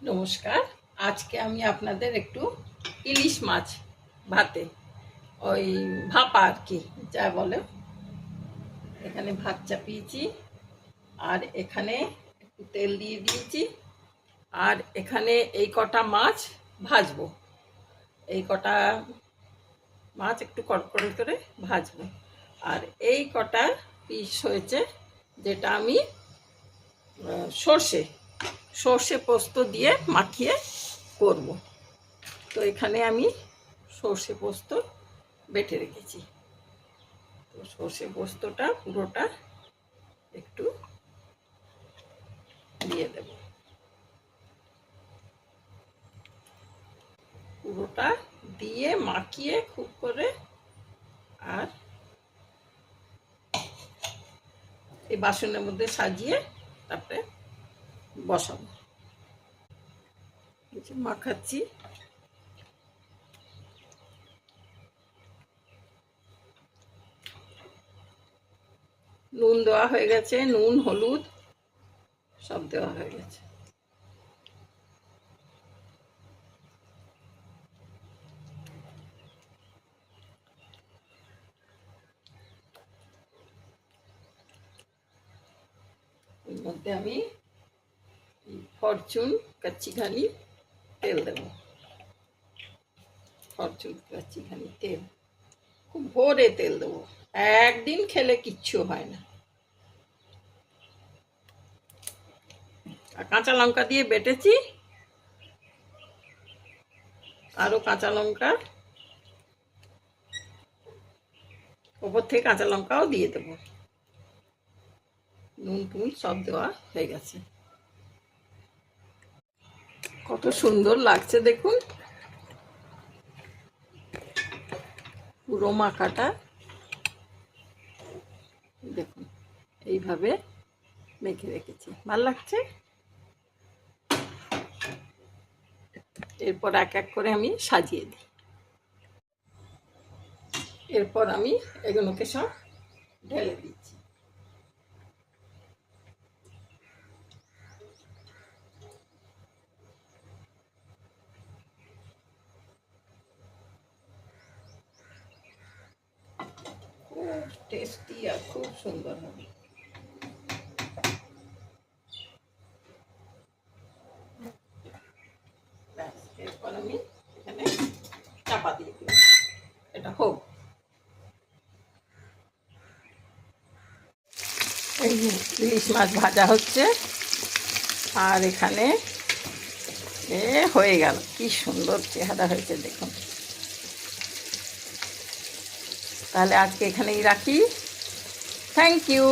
নমস্কার। আজকে আমি আপনাদের একটু ইলিশ মাছ ভাতে ওই ভাপা আর কি যা বলে, এখানে ভাত চাপিয়েছি আর এখানে একটু তেল দিয়ে দিয়েছি আর এখানে এই কটা মাছ ভাজবো। এই কটা মাছ একটু কড়কড়ে করে ভাজবো আর এই কটা পিস হয়েছে যেটা আমি সর্ষে সর্ষে পোস্ত দিয়ে মাখিয়ে করব। তো এখানে আমি সর্ষে পোস্ত বেটে রেখেছি। তো সর্ষে পোস্তটা পুরোটা একটু দিয়ে দেব, পুরোটা দিয়ে মাখিয়ে খুব করে আর এই বাসনের মধ্যে সাজিয়ে তারপরে বসাবো। মাখাচ্ছি, নুন দেওয়া হয়ে গেছে, নুন হলুদ সব দেওয়া হয়ে গেছে। এর মধ্যে আমি ফরচুন কাচ্চি ঘানি তেল দেব। ফরচুন কাচ্চি ঘানি তেল খুব ভোরে তেল দেবো, একদিন খেলে কিচ্ছু হয় না। আর কাঁচা লঙ্কা দিয়ে বেটেছি, আরো কাঁচা লঙ্কা ওপর থেকে কাঁচা লঙ্কাও দিয়ে দেবো। নুন টুন সব দেওয়া হয়ে গেছে। কত সুন্দর লাগছে দেখুন, পুরো মাখাটা দেখুন এইভাবে মেখে রেখেছি, ভালো লাগছে। এরপর এক এক করে আমি সাজিয়ে দিই। এরপর আমি এগুলোকে সব ঢেলে দিচ্ছি। খুব টেস্টি আর খুব সুন্দর হবে। এরপর আমি এখানে চাপা দিয়ে দিলাম, এটা হোক। এই যে ইলিশ মাছ ভাজা হচ্ছে আর এখানে হয়ে গেল, কি সুন্দর চেহারা হয়েছে দেখুন। তাহলে আজকে এখানেই রাখি। Thank you.